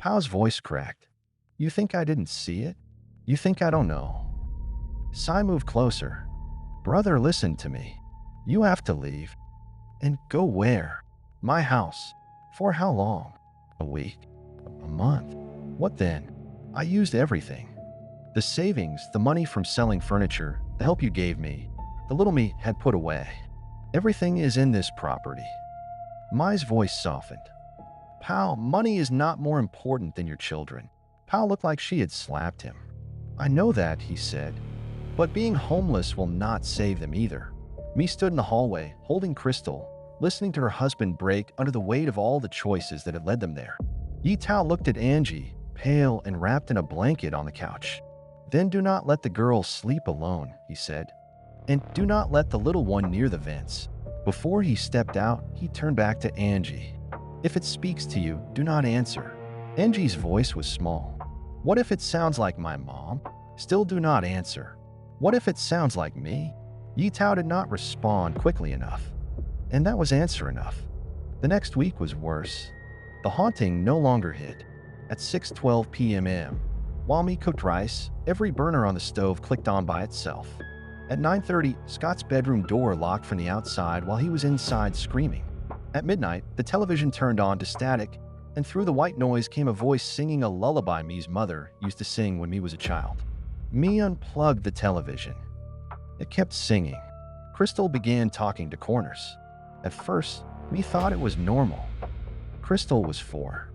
Pao's voice cracked. You think I didn't see it? You think I don't know? Sai moved closer. Brother, listen to me. You have to leave. And go where? My house. For how long? A week? A month? What then? I used everything. The savings, the money from selling furniture, the help you gave me, the little me had put away. Everything is in this property. Mai's voice softened. Pao, money is not more important than your children. Pao looked like she had slapped him. I know that, he said. But being homeless will not save them either. Me stood in the hallway, holding Crystal, listening to her husband break under the weight of all the choices that had led them there. Yee Thao looked at Angie, pale and wrapped in a blanket on the couch. Then do not let the girl sleep alone, he said. And do not let the little one near the vents. Before he stepped out, he turned back to Angie. If it speaks to you, do not answer. Angie's voice was small. What if it sounds like my mom? Still do not answer. What if it sounds like me? Yee Thao did not respond quickly enough. And that was answer enough. The next week was worse. The haunting no longer hit. At 6:12 p.m. while me cooked rice, every burner on the stove clicked on by itself. At 9:30, Scott's bedroom door locked from the outside while he was inside screaming. At midnight, the television turned on to static, and through the white noise came a voice singing a lullaby me's mother used to sing when me was a child. Me unplugged the television. It kept singing. Crystal began talking to corners. At first, me thought it was normal. Crystal was 4.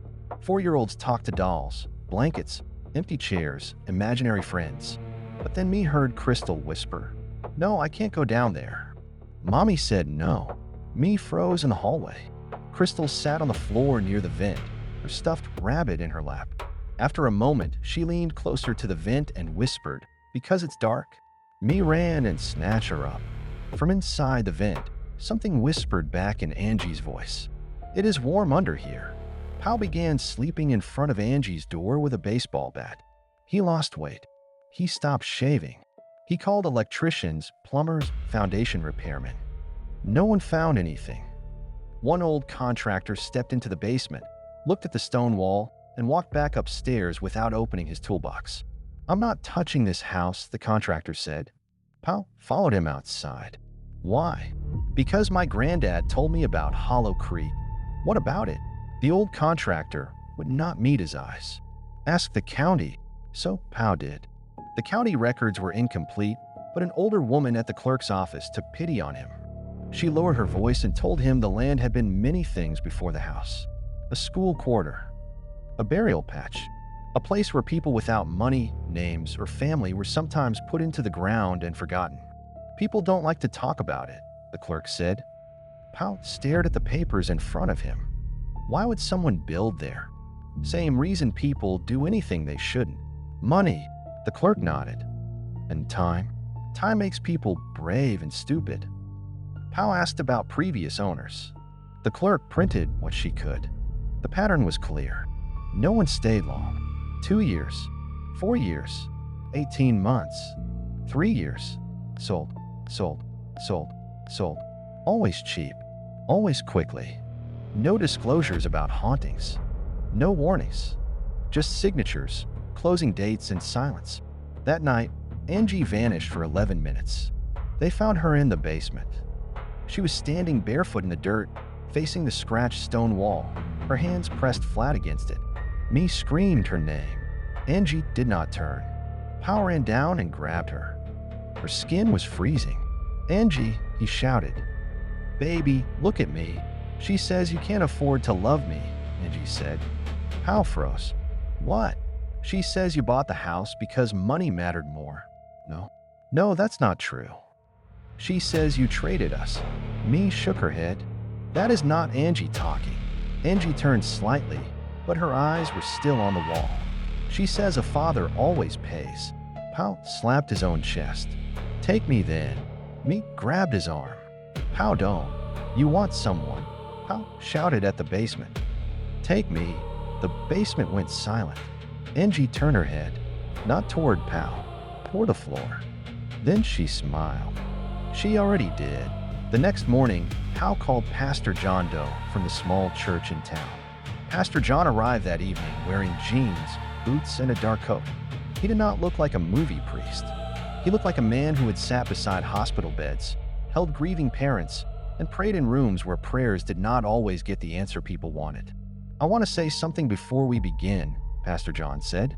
4-year-olds talked to dolls, blankets, empty chairs, imaginary friends. But then me heard Crystal whisper, "No, I can't go down there." Mommy said no. Me froze in the hallway. Crystal sat on the floor near the vent, her stuffed rabbit in her lap. After a moment, she leaned closer to the vent and whispered, "Because it's dark." Me ran and snatched her up. From inside the vent, something whispered back in Angie's voice. "It is warm under here." Pao began sleeping in front of Angie's door with a baseball bat. He lost weight. He stopped shaving. He called electricians, plumbers, foundation repairmen. No one found anything. One old contractor stepped into the basement, looked at the stone wall, and walked back upstairs without opening his toolbox. "I'm not touching this house," the contractor said. Pao followed him outside. "Why?" "Because my granddad told me about Hollow Creek." "What about it?" The old contractor would not meet his eyes. "Ask the county." So Pao did. The county records were incomplete, but an older woman at the clerk's office took pity on him. She lowered her voice and told him the land had been many things before the house. A school quarter, a burial patch, a place where people without money, names, or family were sometimes put into the ground and forgotten. "People don't like to talk about it," the clerk said. Pao stared at the papers in front of him. Why would someone build there? Same reason people do anything they shouldn't. Money, the clerk nodded. And time? Time makes people brave and stupid. Pao asked about previous owners. The clerk printed what she could. The pattern was clear. No one stayed long. 2 years, 4 years, 18 months, 3 years. Sold, sold, sold, sold. Always cheap, always quickly. No disclosures about hauntings. No warnings. Just signatures, closing dates, and silence. That night, Angie vanished for 11 minutes. They found her in the basement. She was standing barefoot in the dirt, facing the scratched stone wall, her hands pressed flat against it. Me screamed her name. Angie did not turn. Pao ran down and grabbed her. Her skin was freezing. "Angie," he shouted. "Baby, look at me." "She says you can't afford to love me," Angie said. Pao froze. "What?" "She says you bought the house because money mattered more." "No. No, that's not true." "She says you traded us." Me shook her head. "That is not Angie talking." Angie turned slightly, but her eyes were still on the wall. "She says a father always pays." Pao slapped his own chest. "Take me then." Me grabbed his arm. "Pao, don't. You want someone." Pao shouted at the basement. "Take me." The basement went silent. Angie turned her head, not toward Pao, toward the floor. Then she smiled. She already did. The next morning, Pao called Pastor John Doe from the small church in town. Pastor John arrived that evening wearing jeans, boots, and a dark coat. He did not look like a movie priest. He looked like a man who had sat beside hospital beds, held grieving parents, and prayed in rooms where prayers did not always get the answer people wanted. "I want to say something before we begin," Pastor John said.